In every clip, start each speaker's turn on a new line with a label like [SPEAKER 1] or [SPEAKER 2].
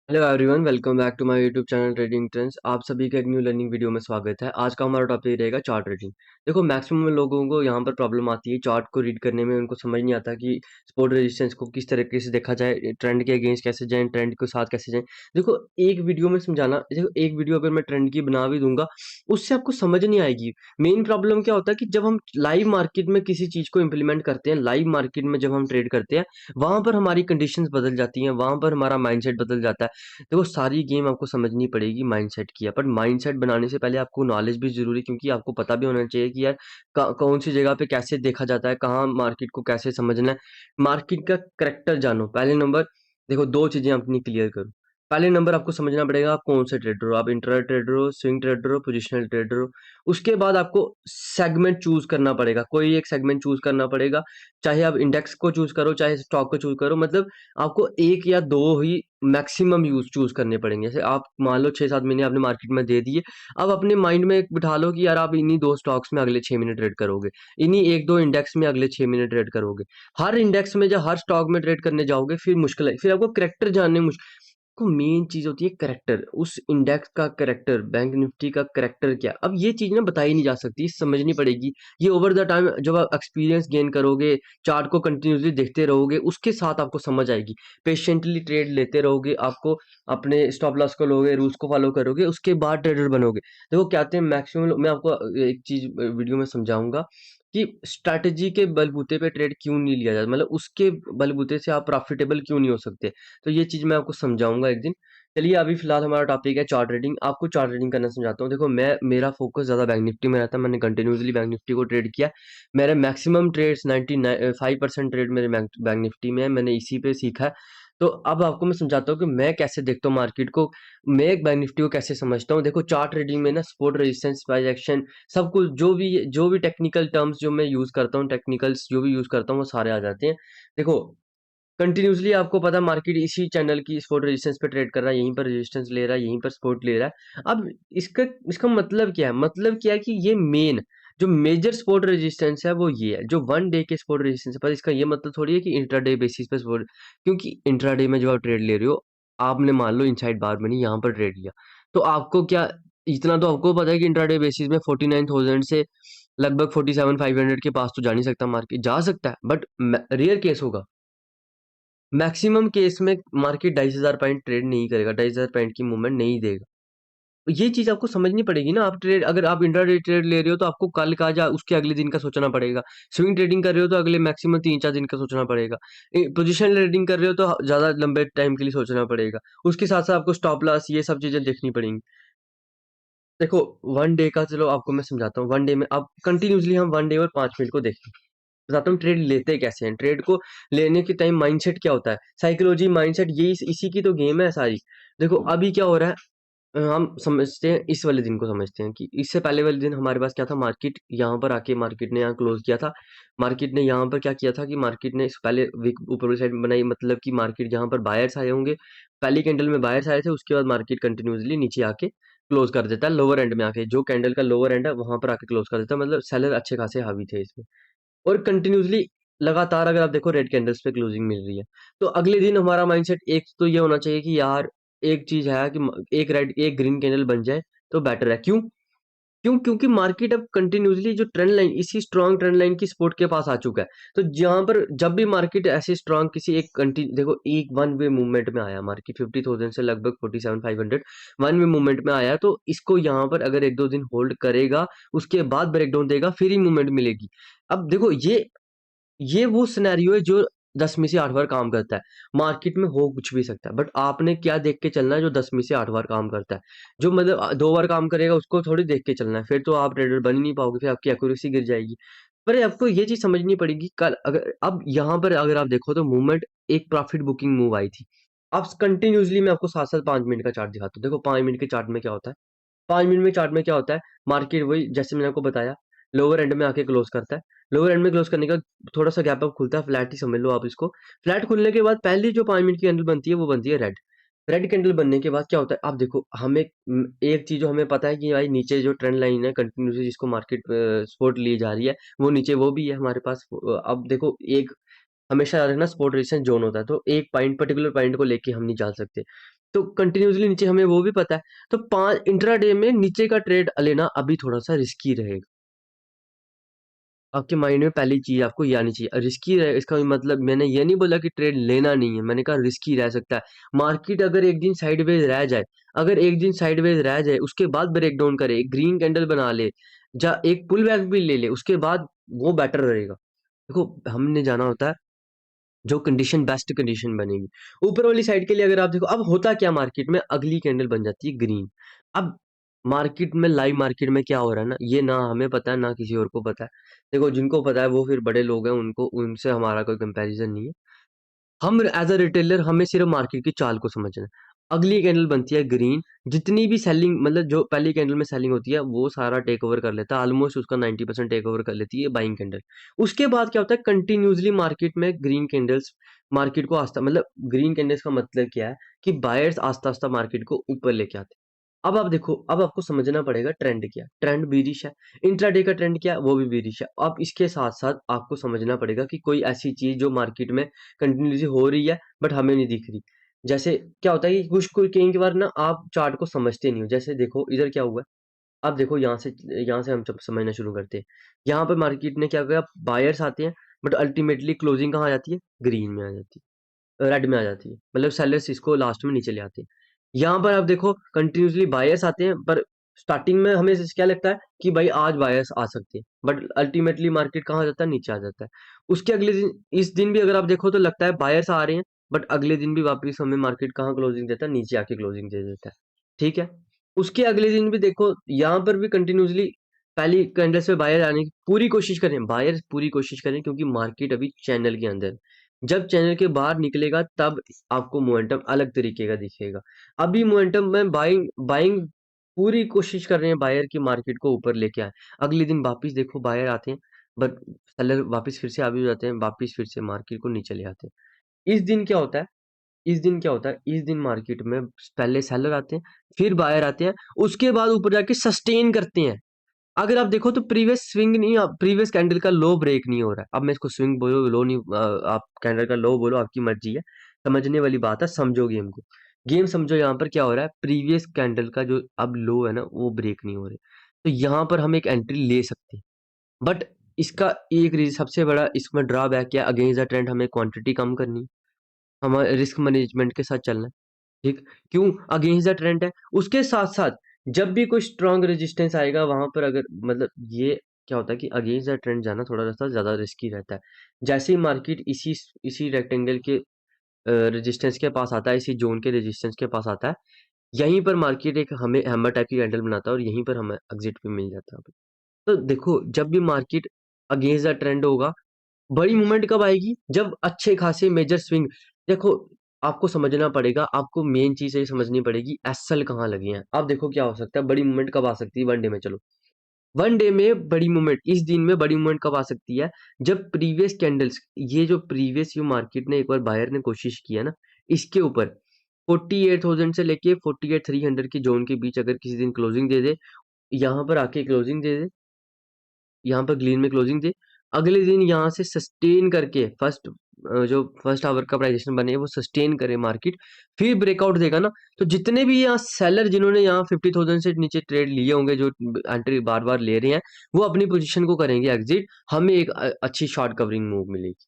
[SPEAKER 1] Hello everyone, welcome back to my YouTube channel trading trends. आप सभी का एक न्यू लर्निंग वीडियो में स्वागत है। आज का हमारा टॉपिक रहेगा चार्ट रीडिंग। देखो, मैक्सिमम लोगों को यहाँ पर प्रॉब्लम आती है चार्ट को रीड करने में। उनको समझ नहीं आता कि सपोर्ट रेजिस्टेंस को किस तरीके से देखा जाए, ट्रेंड के अगेंस्ट कैसे जाएं, ट्रेंड के साथ कैसे जाएं। देखो, एक वीडियो में समझाना, देखो एक वीडियो अगर मैं ट्रेंड की बना भी दूंगा, उससे आपको समझ नहीं आएगी। मेन प्रॉब्लम क्या होता है कि जब हम लाइव मार्केट में किसी चीज को इम्प्लीमेंट करते हैं, लाइव मार्केट में जब हम ट्रेड करते हैं, वहां पर हमारी कंडीशंस बदल जाती हैं, वहां पर हमारा माइंडसेट बदल जाता है। देखो, सारी गेम आपको समझनी पड़ेगी माइंडसेट की है, पर माइंडसेट बनाने से पहले आपको नॉलेज भी ज़रूरी है, क्योंकि आपको पता भी होना चाहिए कि यार कौन सी जगह पे कैसे देखा जाता है, कहाँ मार्केट को कैसे समझना है। मार्केट का करैक्टर जानो पहले नंबर। देखो, 2 चीज़ें अपनी क्लियर करो। पहले नंबर आपको समझना पड़ेगा आप कौन से ट्रेडर हो, आप इंट्रा ट्रेडर हो, स्विंग ट्रेडर हो, पोजिशनल ट्रेडर हो। उसके बाद आपको सेगमेंट चूज़ करना पड़ेगा, कोई एक सेगमेंट चूज़ करना पड़ेगा। चाहे आप इंडेक्स को चूज़ करो, चाहे स्टॉक को चूज़ करो, मतलब आपको 1 या 2 ही मैक्सिमम यूज़ चूज़ करने पड़ेंगे। जैसे आप मान लो 6-7 महीने आपने मार्केट में दे दिए, अब अपने माइंड में एक बिठा लो कि यार आप इन्हीं 2 स्टॉक्स में अगले 6 महीने ट्रेड करोगे, इन्हीं 1-2 इंडेक्स में अगले 6 महीने ट्रेड करोगे। हर इंडेक्स में या हर स्टॉक में ट्रेड करने जाओगे फिर मुश्किल है, फिर आपको करैक्टर जानने को मेन चीज़ होती है करैक्टर, उस इंडेक्स का करैक्टर, बैंक निफ्टी का करैक्टर क्या है? अब ये चीज़ ना बताई नहीं जा सकती, समझनी पड़ेगी। ये ओवर द टाइम जब आप एक्सपीरियंस गेन करोगे, चार्ट को कंटिन्यूअसली देखते रहोगे, उसके साथ आपको समझ आएगी। पेशेंटली ट्रेड लेते रहोगे, आपको अपने स्टॉप लॉस को लोगे, रूल्स को फॉलो करोगे, उसके बाद ट्रेडर बनोगे। देखो, क्या कहते हैं मैक्सिमम लोग, मैं आपको एक चीज़ वीडियो में समझाऊँगा कि स्ट्रैटेजी के बलबूते पे ट्रेड क्यों नहीं लिया जाता, मतलब उसके बलबूते से आप प्रॉफिटेबल क्यों नहीं हो सकते। तो ये चीज़ मैं आपको समझाऊँगा एक दिन। चलिए, अभी फ़िलहाल हमारा टॉपिक है चार्ट रीडिंग। आपको चार्ट रीडिंग करना समझाता हूँ। देखो, मेरा फ़ोकस ज़्यादा बैंक निफ्टी में रहता है। मैंने कंटिन्यूअसली बैंक निफ्टी को ट्रेड किया। मेरे मैक्सिमम ट्रेड्स 5% ट्रेड मेरे बैंक निफ्टी में है। मैंने इसी पे सीखा है। तो अब आपको मैं समझाता हूँ कि मैं कैसे देखता हूँ मार्केट को, मैं एक बैंक निफ्टी को कैसे समझता हूँ। देखो, चार्ट रीडिंग में ना सपोर्ट, रेजिस्टेंस, प्राइस एक्शन, सब कुछ जो भी टेक्निकल टर्म्स जो मैं यूज़ करता हूँ, टेक्निकल्स जो भी यूज़ करता हूँ, वो सारे आ जाते हैं। देखो, कंटिन्यूअसली आपको पता है मार्केट इसी चैनल की सपोर्ट रेजिस्टेंस पे ट्रेड कर रहा है, यहीं पर रेजिस्टेंस ले रहा है, यहीं पर सपोर्ट ले रहा है। अब इसका इसका मतलब क्या है? मतलब क्या है कि ये मेन जो मेजर सपोर्ट रेजिस्टेंस है वो ये है, जो 1 डे के सपोर्ट रेजिस्टेंस है। पर इसका ये मतलब थोड़ी है कि इंट्राडे बेसिस पे सपोर्ट, क्योंकि इंट्राडे में जो आप ट्रेड ले रहे हो, आपने मान लो इनसाइड बार बनी यहाँ पर ट्रेड लिया, तो आपको क्या, इतना तो आपको पता है कि इंट्राडे बेसिस में 49,000 से लगभग 47,500 के पास तो जा नहीं सकता, मार्केट जा सकता है बट रेयर केस होगा। मैक्सिमम केस में मार्केट 2,500 पॉइंट ट्रेड नहीं करेगा, 2,500 पॉइंट की मूवमेंट नहीं देगा। तो ये चीज़ आपको समझनी पड़ेगी ना। आप ट्रेड, अगर आप इंट्राडे ट्रेड ले रहे हो तो आपको कल का या उसके अगले दिन का सोचना पड़ेगा। स्विंग ट्रेडिंग कर रहे हो तो अगले मैक्सिमम 3-4 दिन का सोचना पड़ेगा। पोजिशन ट्रेडिंग कर रहे हो तो ज़्यादा लंबे टाइम के लिए सोचना पड़ेगा। उसके साथ-साथ आपको स्टॉप लॉस ये सब चीज़ें देखनी पड़ेंगी। देखो, 1 डे का चलो आपको मैं समझाता हूँ। 1 डे में अब कंटिन्यूअसली हम 1 डे और 5 मिनट को देखते हैं। बताता हूँ ट्रेड लेते कैसे हैं। ट्रेड को लेने के टाइम माइंडसेट क्या होता है, साइकोलॉजी, माइंडसेट, यही इसी की तो गेम है सारी। देखो, अभी क्या हो रहा है, हम समझते हैं इस वाले दिन को, समझते हैं कि इससे पहले वाले दिन हमारे पास क्या था, मार्केट यहाँ पर आके मार्केट ने यहाँ क्लोज किया था। मार्केट ने यहाँ पर क्या किया था कि मार्केट ने इस पहले विक ऊपर वाली साइड में बनाई, मतलब कि मार्केट जहाँ पर बायर्स आए होंगे, पहली कैंडल में बायर्स आए थे, उसके बाद मार्केट कंटिन्यूअसली नीचे आके क्लोज कर देता है, लोअर एंड में आके, जो कैंडल का लोअर एंड है वहां पर आके क्लोज कर देता है, मतलब सेलर अच्छे खासे हावी थे इसमें। और कंटिन्यूअसली लगातार अगर आप देखो रेड कैंडल्स पे क्लोजिंग मिल रही है, तो अगले दिन हमारा माइंडसेट एक तो ये होना चाहिए कि यार एक चीज है कि एक रेड एक ग्रीन कैंडल बन जाए तो बेटर है। क्यों? क्योंकि मार्केट अब कंटिन्यूअसली जो ट्रेंड लाइन, इसी स्ट्रॉन्ग ट्रेंड लाइन की सपोर्ट के पास आ चुका है। तो जहां पर जब भी मार्केट ऐसे स्ट्रॉन्ग किसी एक देखो, एक वन वे मूवमेंट में आया मार्केट 50,000 से लगभग 47,500 वन वे मूवमेंट में आया, तो इसको यहाँ पर अगर 1-2 दिन होल्ड करेगा, उसके बाद ब्रेकडाउन देगा, फिर ही मूवमेंट मिलेगी। अब देखो, ये वो सिनेरियो है जो 10 में से 8 बार काम करता है। मार्केट में हो कुछ भी सकता है, बट आपने क्या देख के चलना है जो 10 में से 8 बार काम करता है। जो मतलब 2 बार काम करेगा उसको थोड़ी देख के चलना है, फिर तो आप ट्रेडर बन ही नहीं पाओगे, फिर आपकी एक्यूरेसी गिर जाएगी। पर आपको ये चीज़ समझनी पड़ेगी, कल अगर अब यहाँ पर अगर आप देखो तो मूवमेंट, एक प्रॉफिट बुकिंग मूव आई थी। अब कंटिन्यूअसली मैं आपको साथ-साथ 5 मिनट का चार्ट दिखाता हूँ। देखो, 5 मिनट के चार्ट में क्या होता है? 5 मिनट में चार्ट में क्या होता है, मार्केट वही जैसे मैंने आपको बताया, लोअर एंड में आके क्लोज करता है। लोअर एंड में क्लोज करने का थोड़ा-सा गैप अप खुलता है, फ्लैट ही समझ लो आप इसको। फ्लैट खुलने के बाद पहली जो 5 मिनट की कैंडल बनती है, वो बनती है रेड। रेड कैंडल बनने के बाद क्या होता है, आप देखो, हमें एक चीज़ जो हमें पता है कि भाई नीचे जो ट्रेंड लाइन है कंटिन्यूअसली जिसको मार्केट सपोर्ट ली जा रही है, वो नीचे वो भी है हमारे पास। अब देखो, एक हमेशा याद रखना सपोर्ट रेजिस्टेंस जोन होता है, तो एक पॉइंट पर्टिकुलर पॉइंट को लेके हम नहीं चल सकते। तो कंटिन्यूअसली नीचे हमें वो भी पता है, तो 5 इंट्राडे में नीचे का ट्रेड लेना अभी थोड़ा-सा रिस्की रहेगा। आपके माइंड में पहली चीज़ आपको ये आनी चाहिए। रिस्की रहे इसका मतलब मैंने ये नहीं बोला कि ट्रेड लेना नहीं है, मैंने कहा रिस्की रह सकता है। मार्केट अगर एक दिन साइडवेज़ रह जाए, अगर एक दिन साइडवेज़ रह जाए, उसके बाद ब्रेक डाउन करे, एक ग्रीन कैंडल बना ले, एक पुल बैक भी ले ले, उसके बाद वो बेटर रहेगा। देखो, हमने जाना होता है जो कंडीशन बेस्ट कंडीशन बनेगी। ऊपर वाली साइड के लिए अगर आप देखो, अब होता क्या मार्केट में, अगली कैंडल बन जाती है ग्रीन। अब मार्केट में, लाइव मार्केट में क्या हो रहा है ना, ये ना हमें पता है ना किसी और को पता है। देखो, जिनको पता है वो फिर बड़े लोग हैं, उनको, उनसे हमारा कोई कंपैरिजन नहीं है। हम एज अ रिटेलर हमें सिर्फ मार्केट की चाल को समझना है। अगली कैंडल बनती है ग्रीन, जितनी भी सेलिंग, मतलब जो पहली कैंडल में सेलिंग होती है वो सारा टेक ओवर कर लेता है, ऑलमोस्ट उसका 90% टेक ओवर कर लेती है बाइंग कैंडल। उसके बाद क्या होता है, कंटिन्यूसली मार्केट में ग्रीन कैंडल्स मार्केट को आस्था, मतलब ग्रीन कैंडल्स का मतलब क्या है कि बायर्स आस्ता आस्ता मार्केट को ऊपर लेके आते हैं। अब आप देखो, अब आपको समझना पड़ेगा ट्रेंड क्या है। ट्रेंड बीरिश है, इंट्राडे का ट्रेंड क्या है, वो भी बीरिश है। अब इसके साथ साथ आपको समझना पड़ेगा कि कोई ऐसी चीज जो मार्केट में कंटिन्यूसली हो रही है बट हमें नहीं दिख रही। जैसे क्या होता है कि कुछ कोई कई बार ना आप चार्ट को समझते नहीं हो। जैसे देखो इधर क्या हुआ है, अब देखो यहाँ से हम जब समझना शुरू करते हैं। यहाँ पर मार्केट ने क्या किया, बायर्स आते हैं बट अल्टीमेटली क्लोजिंग कहाँ आ जाती है, ग्रीन में आ जाती है, रेड में आ जाती है, मतलब सेलर्स इसको लास्ट में नीचे ले आते हैं। यहाँ पर आप देखो कंटिन्यूसली बायर्स आते हैं, पर स्टार्टिंग में हमें क्या लगता है कि भाई आज बायर्स आ सकते हैं, बट अल्टीमेटली मार्केट कहाँ आ जाता है, नीचे आ जाता है। उसके अगले दिन, इस दिन भी अगर आप देखो तो लगता है बायर्स आ रहे हैं, बट अगले दिन भी वापस हमें मार्केट कहाँ क्लोजिंग देता है, नीचे आके क्लोजिंग दे देता है। ठीक है, उसके अगले दिन भी देखो, यहाँ पर भी कंटिन्यूसली पहली कैंडल से बायर आने की पूरी कोशिश करें, बायर्स पूरी कोशिश करें, क्योंकि मार्केट अभी चैनल के अंदर है। जब चैनल के बाहर निकलेगा तब आपको मोमेंटम अलग तरीके का दिखेगा। अभी मोमेंटम में बाइंग बाइंग पूरी कोशिश कर रहे हैं बायर की मार्केट को ऊपर लेके आए। अगले दिन वापिस देखो बायर आते हैं, बट सेलर वापिस फिर से आ भी जाते हैं, वापिस फिर से मार्केट को नीचे ले आते हैं। इस दिन क्या होता है, इस दिन क्या होता है, इस दिन मार्केट में पहले सेलर आते हैं, फिर बायर आते हैं, उसके बाद ऊपर जाके सस्टेन करते हैं। अगर आप देखो तो प्रीवियस स्विंग नहीं, प्रीवियस कैंडल का लो ब्रेक नहीं हो रहा है। अब मैं इसको स्विंग बोलो, लो नहीं, आप कैंडल का लो बोलो, आपकी मर्जी है। समझने वाली बात है, समझो गेम को। गेम समझो, यहाँ पर क्या हो रहा है, प्रीवियस कैंडल का जो अब लो है ना, वो ब्रेक नहीं हो रहे, तो यहाँ पर हम एक एंट्री ले सकते हैं। बट इसका एक रीजन, सबसे बड़ा इसमें ड्रॉबैक क्या है, अगेंस्ट द ट्रेंड हमें क्वांटिटी कम करनी है, हमें रिस्क मैनेजमेंट के साथ चलना है। ठीक, क्यों, अगेंस्ट द ट्रेंड है। उसके साथ साथ जब भी कोई स्ट्रॉन्ग रेजिस्टेंस आएगा वहां पर, अगर मतलब ये क्या होता है कि अगेंस्ट द ट्रेंड जाना थोड़ा सा ज्यादा रिस्की रहता है। जैसे ही मार्केट इसी इसी रेक्टेंगल के रेजिस्टेंस के पास आता है, इसी जोन के रेजिस्टेंस के पास आता है, यहीं पर मार्केट एक हमें हैमर टाइप की कैंडल बनाता है और यहीं पर हमें एग्जिट भी मिल जाता है। तो देखो, जब भी मार्केट अगेंस्ट द ट्रेंड होगा, बड़ी मूवमेंट कब आएगी, जब अच्छे खासे मेजर स्विंग। देखो, आपको समझना पड़ेगा, आपको मेन चीज ये समझनी पड़ेगी, एसएल कहाँ लगे हैं। अब देखो क्या हो सकता है, बड़ी मूवमेंट कब आ सकती है वन डे में, चलो वन डे में बड़ी मूवमेंट, इस दिन में बड़ी मूवमेंट कब आ सकती है, जब प्रीवियस कैंडल्स, ये जो प्रीवियस यू मार्केट ने एक बार बायर ने कोशिश किया ना, इसके ऊपर 48,000 से लेके 48,300 की जोन के बीच अगर किसी दिन क्लोजिंग दे दे, यहाँ पर आके क्लोजिंग दे दे, यहाँ पर ग्रीन में क्लोजिंग थी, अगले दिन यहाँ से सस्टेन करके जो फर्स्ट आवर का प्राइजेशन बने वो सस्टेन करे मार्केट, फिर ब्रेकआउट देगा ना, तो जितने भी यहाँ सेलर जिन्होंने यहाँ 50,000 से नीचे ट्रेड लिए होंगे, जो एंट्री बार बार ले रहे हैं, वो अपनी पोजीशन को करेंगे एग्जिट, हमें एक अच्छी शॉर्ट कवरिंग मूव मिलेगी।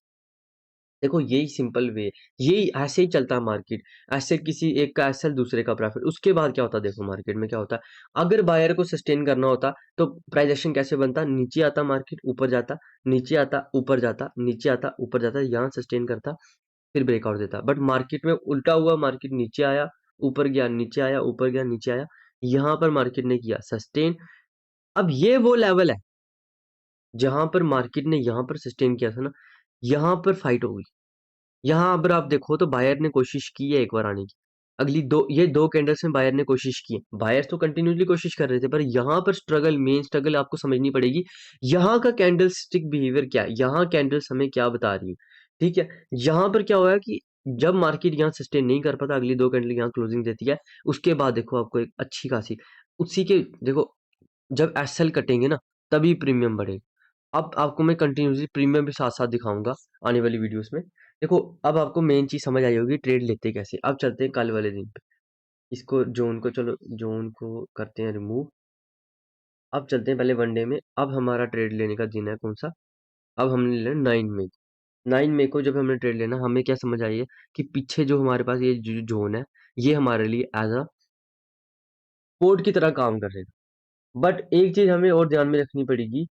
[SPEAKER 1] देखो, यही सिंपल वे, यही ऐसे ही चलता है मार्केट। ऐसे किसी एक का एसएल, दूसरे का प्रॉफिट। उसके बाद क्या होता है, देखो मार्केट में क्या होता है, अगर बायर को सस्टेन करना होता तो प्राइस एक्शन कैसे बनता, नीचे आता मार्केट, ऊपर जाता, नीचे आता, ऊपर जाता, नीचे आता, ऊपर जाता, यहाँ सस्टेन करता, फिर ब्रेकआउट देता। बट मार्केट में उल्टा हुआ, मार्केट नीचे आया, ऊपर गया, नीचे आया, ऊपर गया, नीचे आया, यहाँ पर मार्केट ने किया सस्टेन। अब ये वो लेवल है जहां पर मार्केट ने यहाँ पर सस्टेन किया था ना, यहाँ पर फाइट होगी। यहाँ अगर आप देखो तो बायर ने कोशिश की है एक बार आने की। अगली दो, ये दो कैंडल्स में बायर ने कोशिश की है। बायर्स तो कंटिन्यूसली कोशिश कर रहे थे, पर यहाँ पर स्ट्रगल, मेन स्ट्रगल आपको समझनी पड़ेगी। यहाँ का कैंडल स्टिक बिहेवियर क्या है, यहाँ कैंडल्स हमें क्या बता रही है। ठीक है, यहाँ पर क्या हुआ है कि जब मार्केट यहाँ सस्टेन नहीं कर पाता, अगली दो कैंडल यहाँ क्लोजिंग देती है, उसके बाद देखो आपको एक अच्छी खासी, उसी के देखो, जब एसएल कटेंगे ना, तभी प्रीमियम बढ़ेगा। अब आपको मैं कंटिन्यूअसली प्रीमियम भी साथ-साथ दिखाऊँगा आने वाली वीडियोज़ में। देखो, अब आपको मेन चीज़ समझ आई होगी ट्रेड लेते कैसे। अब चलते हैं कल वाले दिन पे। इसको ज़ोन को चलो ज़ोन को करते हैं रिमूव। अब चलते हैं पहले वनडे में। अब हमारा ट्रेड लेने का दिन है कौन-सा? अब हमने लेना 9 मई। 9 मई को जब हमने ट्रेड लेना, हमें क्या समझ आई है कि पीछे जो हमारे पास ये जो ज़ोन है, ये हमारे लिए एज़ अ सपोर्ट की तरह काम करेगा। बट एक चीज़ हमें और ध्यान में रखनी पड़ेगी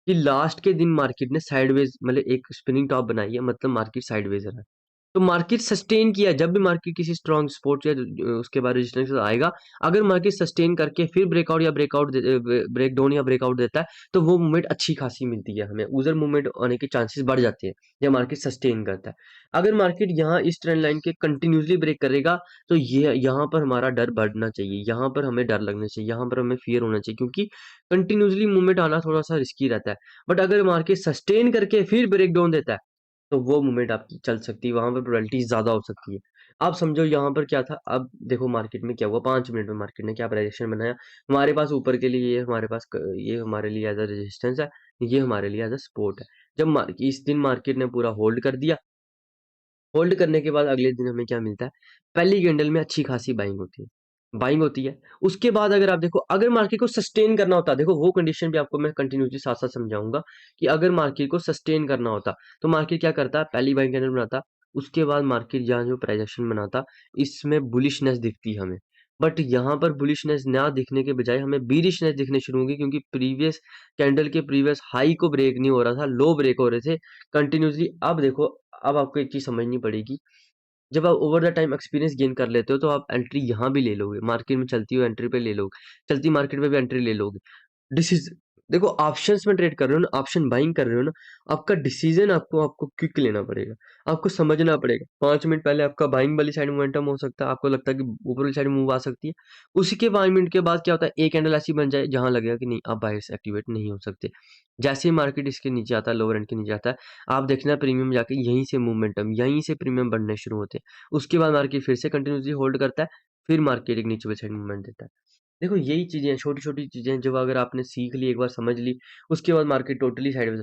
[SPEAKER 1] कि लास्ट के दिन मार्केट ने साइडवेज मतलब एक स्पिनिंग टॉप बनाई है, मतलब मार्केट साइडवेज रहा है। तो मार्केट सस्टेन किया, जब भी मार्केट किसी स्ट्रॉन्ग सपोर्ट या उसके बाद रेजिस्टेंस आएगा, अगर मार्केट सस्टेन करके फिर ब्रेकआउट या ब्रेक डाउन या ब्रेकआउट देता है, तो वो मूवमेंट अच्छी खासी मिलती है हमें, उधर मूवमेंट आने के चांसेस बढ़ जाते हैं या मार्केट सस्टेन करता है। अगर मार्केट यहाँ इस ट्रेंड लाइन के कंटिन्यूसली ब्रेक करेगा, तो ये यहाँ पर हमारा डर बढ़ना चाहिए, यहाँ पर हमें डर लगना चाहिए, यहाँ पर हमें फियर होना चाहिए, क्योंकि कंटिन्यूसली मूवमेंट आना थोड़ा सा रिस्की रहता है। बट अगर मार्केट सस्टेन करके फिर ब्रेक डाउन देता है, तो वो मूवमेंट आपकी चल सकती है, वहाँ पर प्रोबेबिलिटी ज़्यादा हो सकती है। आप समझो यहाँ पर क्या था, अब देखो मार्केट में क्या हुआ, 5 मिनट में मार्केट ने क्या प्राइजेशन बनाया। हमारे पास ऊपर के लिए ये हमारे पास ये हमारे लिए एज अ रेजिस्टेंस है, ये हमारे लिए एज अ सपोर्ट है। जब इस दिन मार्केट ने पूरा होल्ड कर दिया, होल्ड करने के बाद अगले दिन हमें क्या मिलता है, पहली कैंडल में अच्छी खासी बाइंग होती है, बाइंग होती है। उसके बाद अगर आप देखो, अगर मार्केट को सस्टेन करना होता, देखो वो कंडीशन भी आपको मैं कंटिन्यूसली साथ साथ समझाऊंगा कि अगर मार्केट को सस्टेन करना होता, तो मार्केट क्या करता है, पहली बाइंग कैंडल बनाता, उसके बाद मार्केट जहाँ जो प्राइस एक्शन बनाता, इसमें बुलिशनेस दिखती हमें। बट यहाँ पर बुलिशनेस ना दिखने के बजाय हमें बीरिशनेस दिखने शुरू होगी, क्योंकि प्रीवियस कैंडल के प्रीवियस हाई को ब्रेक नहीं हो रहा था, लो ब्रेक हो रहे थे कंटिन्यूसली। अब देखो, अब आपको एक चीज़ समझनी पड़ेगी, जब आप over the time experience gain कर लेते हो, तो आप एंट्री यहाँ भी ले लोगे, मार्केट में चलती हुई एंट्री पे ले लोगे, चलती मार्केट में भी एंट्री ले लोगे। डिसीज़ देखो, ऑप्शंस में ट्रेड कर रहे हो ना, ऑप्शन बाइंग कर रहे हो ना, आपका डिसीजन आपको आपको क्विक लेना पड़ेगा, आपको समझना पड़ेगा। 5 मिनट पहले आपका बाइंग वाली साइड मोमेंटम हो सकता है, आपको लगता है कि ऊपर वाली साइड मूव आ सकती है। उसी के 5 मिनट के बाद क्या होता है, एक कैंडल ऐसी बन जाए जहाँ लगेगा कि नहीं, अब बायर्स एक्टिवेट नहीं हो सकते। जैसे ही मार्केट इसके नीचे आता है, लोअर एंड के नीचे आता है, आप देखना प्रीमियम जाके यहीं से मोमेंटम, यहीं से प्रीमियम बढ़ने शुरू होते हैं। उसके बाद मार्केट फिर से कंटिन्यूअसली होल्ड करता है, फिर मार्केट एक नीचे वाली साइड मूवमेंट देता है। देखो, यही चीज़ें हैं, छोटी-छोटी चीज़ें जब अगर आपने सीख ली, एक बार समझ ली, उसके बाद मार्केट टोटली साइडवेज़।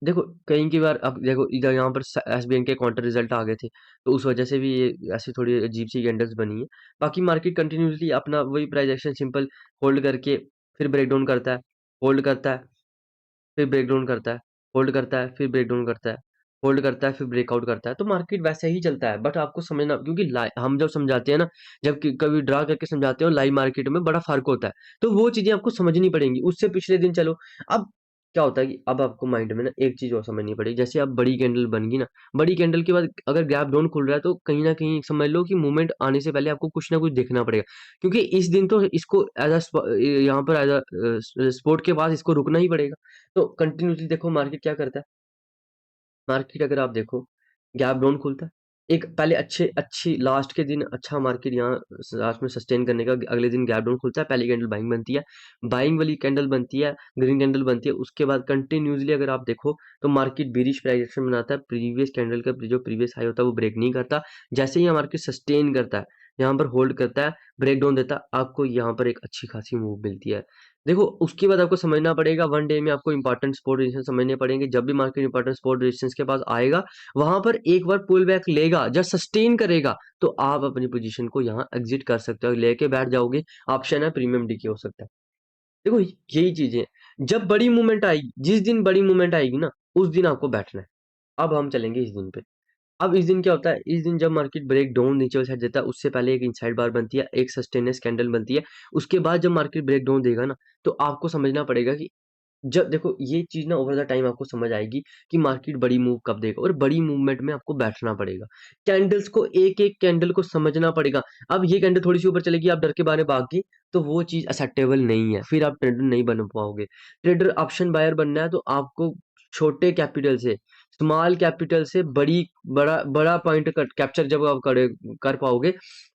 [SPEAKER 1] देखो, कई की बार अब देखो इधर यहाँ पर एसबीआई के काउंटर रिजल्ट आ गए थे, तो उस वजह से भी ये ऐसी थोड़ी अजीब-सी कैंडल्स बनी है। बाकी मार्केट कंटिन्यूअसली अपना वही प्राइस एक्शन सिंपल होल्ड करके फिर ब्रेकडाउन करता है, होल्ड करता है, फिर ब्रेकडाउन करता है, होल्ड करता है, फिर ब्रेकडाउन करता है, होल्ड करता है, फिर ब्रेकआउट करता है। तो मार्केट वैसे ही चलता है, बट आपको समझना, क्योंकि हम जब समझाते हैं ना, जब कभी ड्रा करके समझाते हो, लाइव मार्केट में बड़ा फर्क होता है, तो वो चीजें आपको समझनी पड़ेंगी। उससे पिछले दिन चलो, अब क्या होता है कि अब आपको माइंड में ना एक चीज और समझनी पड़ेगी। जैसे अब बड़ी कैंडल बन गई ना, बड़ी कैंडल के बाद अगर गैप डाउन खुल रहा है, तो कहीं ना कहीं समझ लो कि मूवमेंट आने से पहले आपको कुछ ना कुछ देखना पड़ेगा, क्योंकि इस दिन तो इसको एज अ यहाँ पर एज अ स्पोर्ट के पास इसको रुकना ही पड़ेगा। तो कंटिन्यूअसली देखो मार्केट क्या करता है। मार्केट अगर आप देखो, गैप डाउन खुलता है, एक पहले अच्छी लास्ट के दिन अच्छा मार्केट यहाँ लास्ट में सस्टेन करने का, अगले दिन गैप डाउन खुलता है, पहली कैंडल बाइंग बनती है, बाइंग वाली कैंडल बनती है, ग्रीन कैंडल बनती है। उसके बाद कंटिन्यूअसली अगर आप देखो, तो मार्केट बेरिश प्राइस एक्शन बनाता है, प्रीवियस कैंडल का जो प्रीवियस हाई होता है वो ब्रेक नहीं करता। जैसे ही मार्केट सस्टेन करता है, यहाँ पर होल्ड करता है, ब्रेक डाउन देता है, आपको यहाँ पर एक अच्छी खासी मूव मिलती है। देखो, उसके बाद आपको समझना पड़ेगा, वन डे में आपको इंपॉर्टेंट सपोर्ट रेजिस्टेंस समझने पड़ेंगे। जब भी मार्केट इंपॉर्टेंट सपोर्ट रेजिस्टेंस के पास आएगा, वहां पर एक बार पुल बैक लेगा, जब सस्टेन करेगा, तो आप अपनी पोजीशन को यहाँ एग्जिट कर सकते हो, लेके बैठ जाओगे। ऑप्शन है प्रीमियम डीके हो सकता है। देखो, यही चीजें हैं। जब बड़ी मूवमेंट आएगी, जिस दिन बड़ी मूवमेंट आएगी ना, उस दिन आपको बैठना है। अब हम चलेंगे इस दिन पे। अब इस दिन क्या होता है, इस दिन जब मार्केट ब्रेक डाउन नीचे वाली साइड देता है, उससे पहले एक इनसाइड बार बनती है, एक सस्टेनेंस कैंडल बनती है। उसके बाद जब मार्केट ब्रेक डाउन देगा ना, तो आपको समझना पड़ेगा कि जब देखो ये चीज़ ना ओवर द टाइम आपको समझ आएगी कि मार्केट बड़ी मूव कब देगा, और बड़ी मूवमेंट में आपको बैठना पड़ेगा। कैंडल्स को एक-एक कैंडल को समझना पड़ेगा। अब ये कैंडल थोड़ी-सी ऊपर चलेगी, आप डर के मारे भाग गए, तो वो चीज़ एक्सेप्टेबल नहीं है। फिर आप ट्रेडर नहीं बन पाओगे। ट्रेडर ऑप्शन बायर बनना है, तो आपको छोटे कैपिटल से, स्मॉल कैपिटल से बड़ा बड़ा पॉइंट कट कैप्चर जब आप कर पाओगे,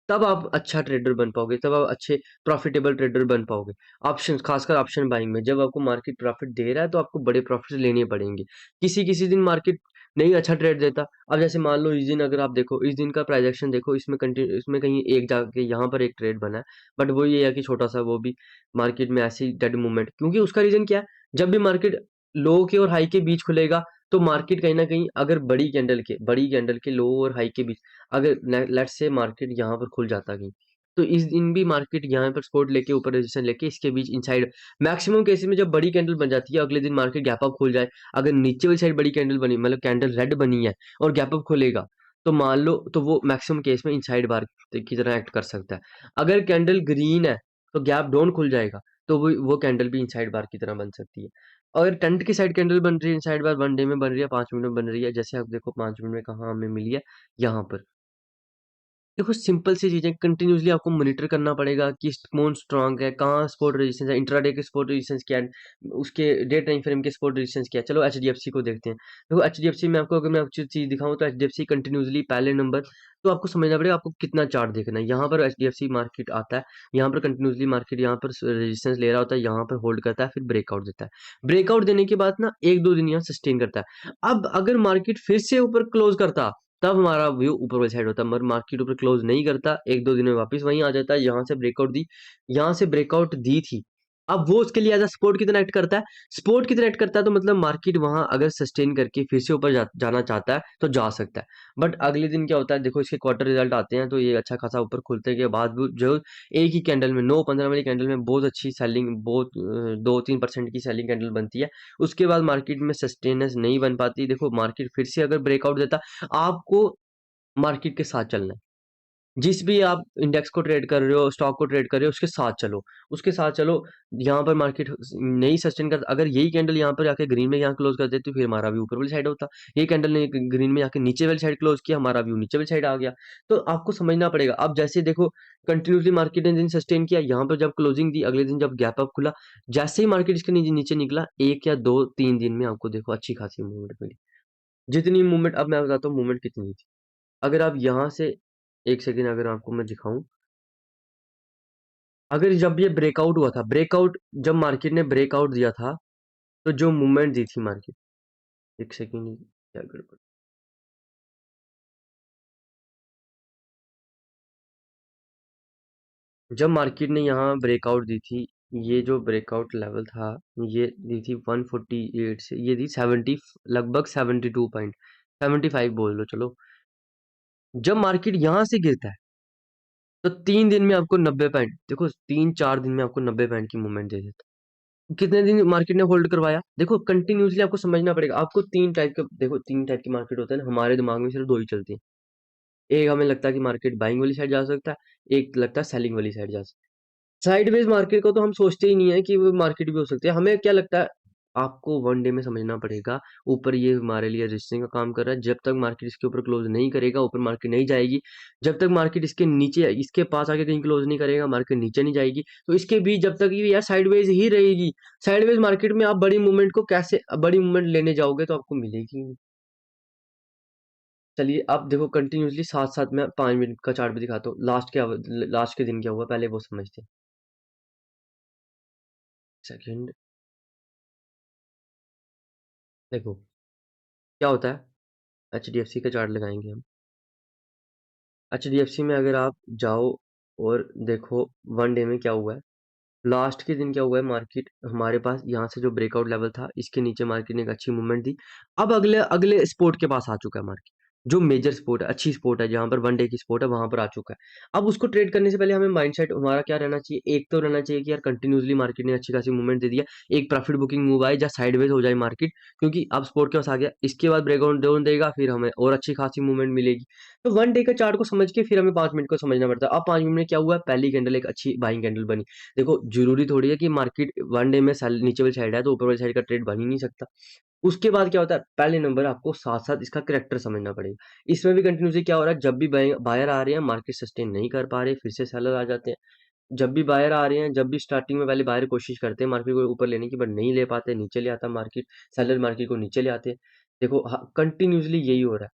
[SPEAKER 1] तब आप अच्छा ट्रेडर बन पाओगे, तब आप अच्छे प्रॉफिटेबल ट्रेडर बन पाओगे। ऑप्शंस, खासकर ऑप्शन बाइंग में जब आपको मार्केट प्रॉफिट दे रहा है, तो आपको बड़े प्रॉफिट्स लेने पड़ेंगे। किसी-किसी दिन मार्केट नहीं अच्छा ट्रेड देता। अब जैसे मान लो इस दिन अगर आप देखो, इस दिन का प्राइस एक्शन देखो, इसमें कहीं एक जाके यहाँ पर एक ट्रेड बना है, बट वो ये है कि छोटा-सा, वो भी मार्केट में ऐसी डेड मूवमेंट, क्योंकि उसका रीज़न क्या है? जब भी मार्केट लो के और हाई के बीच खुलेगा, तो मार्केट कहीं न कहीं अगर बड़ी कैंडल के लो और हाई के बीच अगर लेट्स से मार्केट यहाँ पर खुल जाता कहीं, तो इस दिन भी मार्केट यहाँ पर सपोर्ट लेके ऊपर रेजिस्टेंस लेके इसके बीच इनसाइड मैक्सिमम केसेस में जब बड़ी कैंडल बन जाती है, अगले दिन मार्केट गैप अप खुल जाए, अगर नीचे वाली साइड बड़ी कैंडल बनी मतलब कैंडल रेड बनी है और गैप अप खुलेगा, तो मान लो तो वो मैक्सिमम केस में इनसाइड बार की तरह एक्ट कर सकता है। अगर कैंडल ग्रीन है, तो गैप डाउन खुल जाएगा, तो वो कैंडल भी इनसाइड बार की तरह बन सकती है। अगर टेंट की साइड कैंडल बन रही है इनसाइड बार 1 डे में बन रही है, 5 मिनट में बन रही है, जैसे आप देखो 5 मिनट में कहाँ हमें मिली है, यहाँ पर। देखो सिंपल सी चीज़ें कंटिन्यूअसली आपको मॉनिटर करना पड़ेगा कि कौन स्ट्रांग है, कहाँ सपोर्ट रेजिस्टेंस है, इंट्राडे के सपोर्ट रेजिस्टेंस क्या है, उसके डे टाइम फ्रेम के सपोर्ट रेजिस्टेंस क्या है। चलो एचडीएफसी को देखते हैं। देखो एचडीएफसी में आपको अगर मैं आपको चीज़ दिखाऊँ तो एचडीएफसी कंटिन्यूअसली पहले नंबर तो आपको समझना पड़ेगा आपको कितना चार्ट देखना है। यहाँ पर एचडीएफसी मार्केट आता है, यहाँ पर कंटिन्यूअसली मार्केट यहाँ पर रेजिस्टेंस ले रहा होता है, यहाँ पर होल्ड करता है, फिर ब्रेकआउट देता है। ब्रेकआउट देने के बाद ना 1-2 दिन यहाँ सस्टेन करता है। अब अगर मार्केट फिर से ऊपर क्लोज करता तब हमारा व्यू ऊपर वाली साइड होता है, मगर मार्केट ऊपर क्लोज नहीं करता, 1-2 दिन में वापस वहीं आ जाता है, यहाँ से ब्रेकआउट दी थी। अब वो उसके लिए एज़ अ सपोर्ट की तरह एक्ट करता है, सपोर्ट की तरह एक्ट करता है तो मतलब मार्केट वहाँ अगर सस्टेन करके फिर से ऊपर जाना चाहता है, तो जा सकता है। बट अगले दिन क्या होता है, देखो इसके क्वार्टर रिजल्ट आते हैं, तो ये अच्छा खासा ऊपर खुलने के बाद भी जो एक ही कैंडल में 9-15 वाली कैंडल में बहुत अच्छी सेलिंग, बहुत 2-3% की सेलिंग कैंडल बनती है। उसके बाद मार्केट में सस्टेनेंस नहीं बन पाती। देखो मार्केट फिर से अगर ब्रेकआउट देता, आपको मार्केट के साथ चलना है। जिस भी आप इंडेक्स को ट्रेड कर रहे हो, स्टॉक को ट्रेड कर रहे हो, उसके साथ चलो। उसके साथ चलो, यहाँ पर मार्केट नहीं सस्टेन कर अगर यही कैंडल यहाँ पर आके ग्रीन में यहाँ क्लोज़ कर देती, तो फिर हमारा व्यू ऊपर वाली साइड होता। ये कैंडल ने ग्रीन में आके नीचे वाली साइड क्लोज़ किया, हमारा व्यू नीचे वाली साइड आ गया। तो आपको समझना पड़ेगा। अब जैसे देखो कंटिन्यूअसली मार्केट ने दिन सस्टेन किया, यहाँ पर जब क्लोजिंग दी, अगले दिन जब गैप अप खुला, जैसे ही मार्केट इसके नीचे नीचे निकला, 1 या 2-3 दिन में आपको देखो अच्छी खासी मूवमेंट मिली। जितनी मूवमेंट अब मैं बताता हूँ मूवमेंट कितनी थी। अगर आप यहाँ से 1 सेकंड अगर आपको मैं दिखाऊँ, अगर जब ये ब्रेकआउट हुआ था, ब्रेकआउट जब मार्केट ने ब्रेकआउट दिया था, तो जो मूवमेंट दी थी मार्केट, 1 सेकंड क्या गड़बड़, जब मार्केट ने यहाँ ब्रेकआउट दी थी, ये जो ब्रेकआउट लेवल था, ये दी थी 148 से, ये दी 70 लगभग 72 पॉइंट, 75 बोल लो चलो। जब मार्केट यहाँ से गिरता है, तो 3 दिन में आपको 90 पॉइंट देखो 3-4 दिन में आपको 90 पॉइंट की मूवमेंट दे देता है। कितने दिन मार्केट ने होल्ड करवाया? देखो कंटिन्यूअसली आपको समझना पड़ेगा। आपको 3 टाइप की मार्केट होता है ना, हमारे दिमाग में सिर्फ 2 ही चलती हैं। एक हमें लगता है कि मार्केट बाइंग वाली साइड जा सकता है, एक लगता है सेलिंग वाली साइड जा सकता है। साइडवेज मार्केट को तो हम सोचते ही नहीं है कि वो मार्केट भी हो सकती है। हमें क्या लगता है, आपको 1 डे में समझना पड़ेगा, ऊपर ये हमारे लिए रेजिस्टेंस का काम कर रहा है। जब तक मार्केट इसके ऊपर क्लोज़ नहीं करेगा, ऊपर मार्केट नहीं जाएगी। जब तक मार्केट इसके नीचे इसके पास आके कहीं क्लोज़ नहीं करेगा, मार्केट नीचे नहीं जाएगी। तो इसके बीच जब तक ये यार साइडवेज ही रहेगी। साइडवेज मार्केट में आप बड़ी मूवमेंट को कैसे बड़ी मूवमेंट लेने जाओगे तो आपको मिलेगी ही नहीं। चलिए अब देखो कंटिन्यूअसली साथ-साथ मैं 5 मिनट का चार्ट भी दिखाता हूँ। लास्ट के दिन क्या हुआ पहले वो समझते हैं। सेकंड देखो क्या होता है, एचडीएफसी का चार्ट लगाएँगे हम। एचडीएफसी में अगर आप जाओ और देखो 1 डे में क्या हुआ है, लास्ट के दिन क्या हुआ है, मार्केट हमारे पास यहाँ से जो ब्रेकआउट लेवल था, इसके नीचे मार्केट ने एक अच्छी मूवमेंट दी। अब अगले अगले सपोर्ट के पास आ चुका है मार्केट। जो मेजर सपोर्ट है, अच्छी सपोर्ट है, जहाँ पर 1 डे की सपोर्ट है, वहाँ पर आ चुका है। अब उसको ट्रेड करने से पहले हमें माइंडसेट हमारा क्या रहना चाहिए? एक तो रहना चाहिए कि यार कंटिन्यूअसली मार्केट ने अच्छी खासी मूवमेंट दे दिया। एक प्रॉफिट बुकिंग मूव आए या साइडवेज हो जाए मार्केट, क्योंकि अब सपोर्ट के पास आ गया। इसके बाद ब्रेकआउट डाउन देगा, फिर हमें और अच्छी खासी मूवमेंट मिलेगी। तो 1 डे का चार्ट को समझ के फिर हमें 5 मिनट को समझना पड़ता है। अब 5 मिनट में क्या हुआ? पहली कैंडल एक अच्छी बाइंग कैंडल बनी। देखो जरूरी थोड़ी है कि मार्केट 1 डे में नीचे वाली साइड है तो ऊपर वाली साइड का ट्रेड बन ही नहीं सकता। उसके बाद क्या होता है, पहले नंबर आपको साथ साथ इसका करेक्टर समझना पड़ेगा। इसमें भी कंटिन्यूसली क्या हो रहा है, जब भी बायर आ रहे हैं मार्केट सस्टेन नहीं कर पा रहे, फिर से सेलर आ जाते हैं। जब भी बायर आ रहे हैं, जब भी स्टार्टिंग में पहले बायर कोशिश करते हैं मार्केट को ऊपर लेने की, बट नहीं ले पाते, नीचे ले आता मार्केट, सेलर मार्केट को नीचे ले आते हैं। देखो कंटिन्यूसली यही हो रहा है।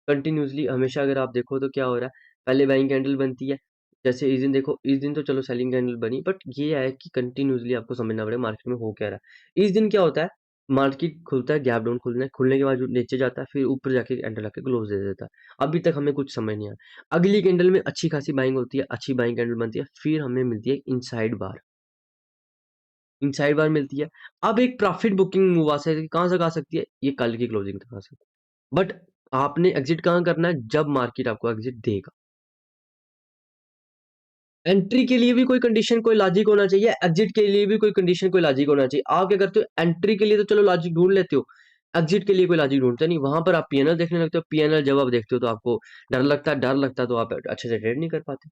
[SPEAKER 1] कंटिन्यूअसली हमेशा अगर आप देखो तो क्या हो रहा है, पहले बाइंग कैंडल बनती है, जैसे इस दिन देखो, इस दिन तो चलो सेलिंग कैंडल बनी, बट ये है कि कंटिन्यूअसली आपको समझना पड़ेगा मार्केट में हो क्या रहा है। इस दिन क्या होता है, मार्केट खुलता है, गैप डाउन खुलना है, खुलने के बाद जो नीचे जाता है, फिर ऊपर जाके कैंडल आके क्लोज दे देता है। अभी तक हमें कुछ समझ नहीं आया। अगली कैंडल में अच्छी खासी बाइंग होती है, अच्छी बाइंग कैंडल बनती है, फिर हमें मिलती है इनसाइड बार। इनसाइड बार मिलती है। अब एक प्रॉफिट बुकिंग वहाँ से कहाँ तक आ सकती है? ये कल की क्लोजिंग तक आ सकती है। बट आपने एग्ज़िट कहाँ करना है? जब मार्केट आपको एग्ज़िट देगा। एंट्री के लिए भी कोई कंडीशन, कोई लॉजिक होना चाहिए, एग्ज़िट के लिए भी कोई कंडीशन, कोई लॉजिक होना चाहिए। आप क्या करते हो? एंट्री के लिए तो चलो लॉजिक ढूँढ लेते हो, एग्ज़िट के लिए कोई लॉजिक ढूँढते नहीं। वहाँ पर आप पीएनएल देखने लगते हो, पीएनएल जब आप देखते हो तो आपको डर लगता है तो आप अच्छे से ट्रेड नहीं कर पाते।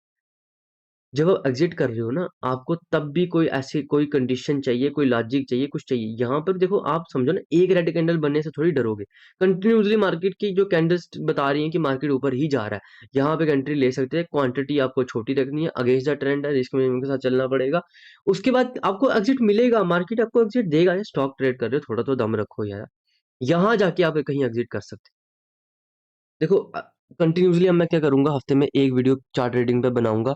[SPEAKER 1] जब आप एग्ज़िट कर रहे हो ना, आपको तब भी कोई ऐसी कोई कंडीशन चाहिए, कोई लॉजिक चाहिए, कुछ चाहिए। यहाँ पर देखो आप समझो ना, एक रेड कैंडल बनने से थोड़ी डरोगे। कंटिन्यूअसली मार्केट की जो कैंडल्स बता रही हैं कि मार्केट ऊपर ही जा रहा है, यहाँ पे एंट्री ले सकते हैं। क्वांटिटी आपको छोटी रखनी है, अगेंस्ट द ट्रेंड है, रिस्क मैनेजमेंट के साथ चलना पड़ेगा। उसके बाद आपको एग्ज़िट मिलेगा, मार्केट आपको एग्ज़िट देगा। या स्टॉक ट्रेड कर रहे हो, थोड़ा तो दम रखो यार। यहाँ जाके आप कहीं एग्ज़िट कर सकते हो। देखो कंटिन्यूअसली अब मैं क्या करूँगा, हफ्ते में 1 वीडियो चार्ट रीडिंग पे बनाऊँगा।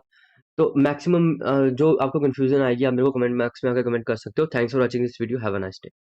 [SPEAKER 1] तो मैक्सिमम जो आपको कन्फ्यूज़न आएगी, आप मेरे को कमेंट बॉक्स में आके कमेंट कर सकते हो। Thanks for watching this video. Have a nice day.